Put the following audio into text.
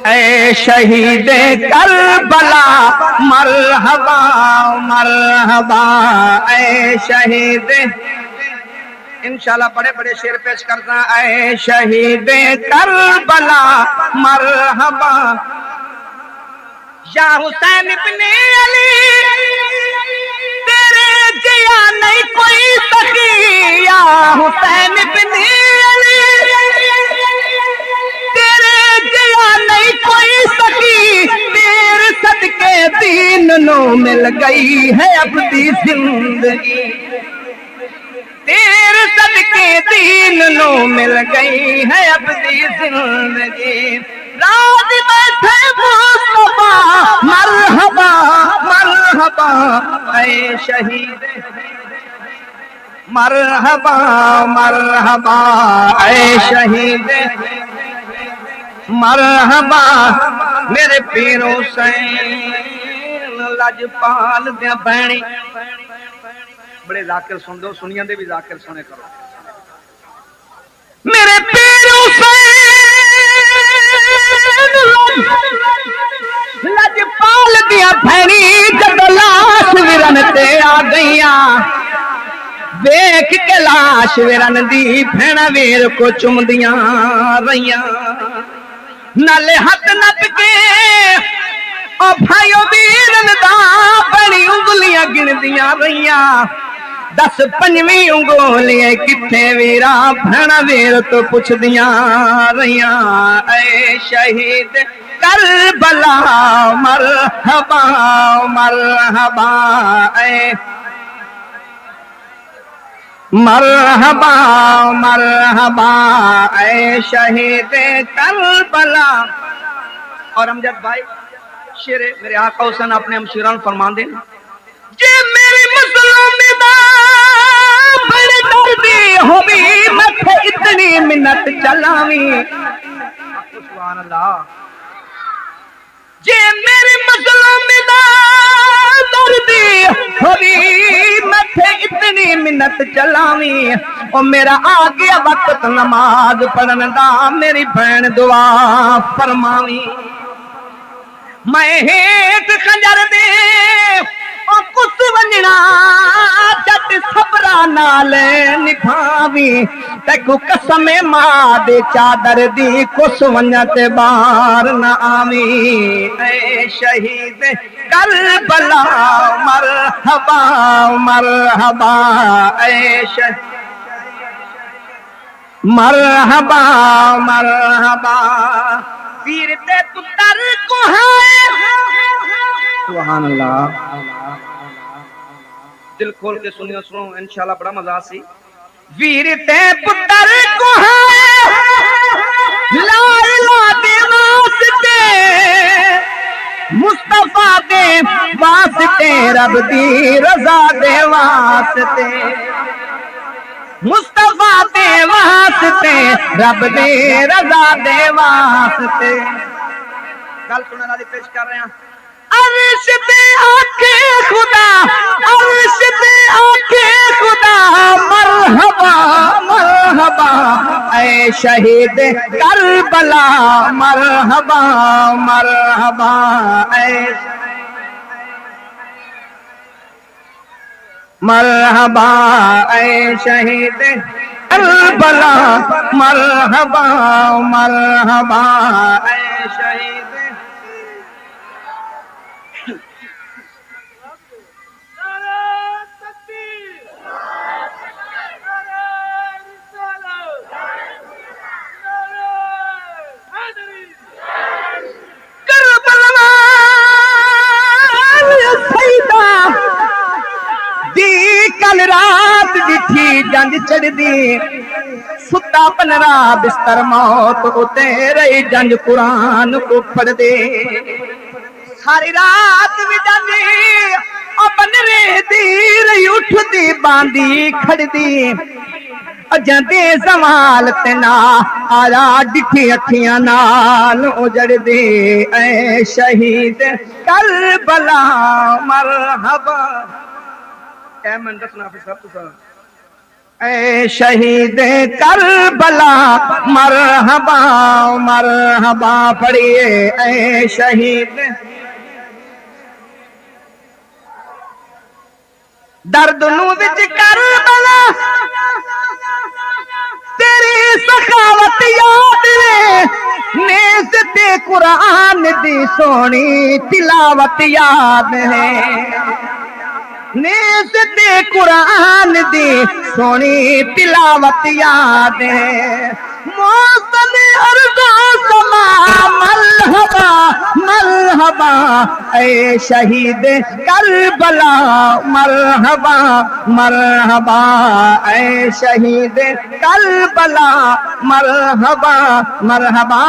اے شہید کربلا مرحبا مرحبا اے شہید انشاءاللہ بڑے بڑے شعر پیش کرنا اے شہید کربلا مرحبا یا حسین ابن علی تیرے جیا نہیں کوئی سکی یا حسین ابن علی تیرے جیا نہیں کوئی سکی تیرے صدقے دین نو مل گئی ہے اپنی زندگی تیرے صدقے دین نو مل گئی ہے اپنی زندگی راز بیٹھے مصطفیٰ مرحبا مرحبا اے شہید مرحبا مرحبا اے شہید مرحبا میرے پیر حسین لجپال دیا بہنی بڑے ذاکر سن دو سنیاں دے بھی ذاکر سنے کرو میرے پیر حسین لجپال دیا بہنی جب لاش ویرن تے آ گئیاں ویکھ کے لاش ویرن دی بہن ویر کو چمدیاں رہیاں نالے ہاتھ نپ کے او بھائیو ویرن دا بڑی انگلیاں گندیاں رہیاں 10 5ویں انگلیاں کتھے ویرا بہن ویر تو پوچھ دیاں رہیاں اے شہید کربلا مرحبا مرحبا اے مرحبا مرحبا اے شہید کربلا اور امجد بھائی شعر میرے آقا حسین اپنے ہمشیران فرمان دیں جے میری مظلوم دا بڑے دردی ہوئی مت اتنی منت چلاویں سبحان اللہ جے میری مظلوم دا دردی ہوئی مت اتنی منت چلاویں او میرا آ گیا وقت نماز پڑھن دا میری بہن دعا فرماویں میں ہیٹ خنجر دے او کس ونجنا جٹ صبرا نال نبھاویں تیکو قسم ماں دے چادر دی کس ونجت بار نہ آویں اے شہید کربلا مرحبا مرحبا اے شہید مرحبا مرحبا پیر تے پتر کو ہے سبحان اللہ دل کھول کے سنیو سنو انشاءاللہ بڑا مزہ سی ویر تے پتر کو ہے لا الہ دے واسطے مصطفیٰ دے واسطے رب دی رضا دے واسطے مصطفیٰ دے واسطے رب دے رضا دے واسطے گل سننے والی پیش کر رہے ہیں عرش پہ آکے خدا عرش پہ آکے خدا مرحبا مرحبا اے شہید کربلا مرحبا مرحبا اے مرحبا اے شہید کربلا مرحبا مرحبا اے شہید کل رات ڈٹھی جنج چڑھ دی ستا پنرا بستر موت ہوتے رہی جنج قرآن کو پڑھ دے ساری رات بھی جنجی اپن رہ دی رہی اٹھ دی باندھی کھڑ دی اجندے زوال تنا آرا ڈٹھی اکھیاں نال اجڑ دے اے شہید کربلا مرحبا اے من دسنا پھر سب تو اے شہید کربلا مرحبا مرحبا پڑھیے اے شہید درد نو وچ کربلا تیری سخاوت یاد ہے نیز تے قرآن دی سونی تلاوت یاد ہے نیز تے قرآن دی سونی تلاوت یاد ہے موسم ارض و سما مرحبا مرحبا اے شہید کربلا مرحبا مرحبا اے شہید کربلا مرحبا مرحبا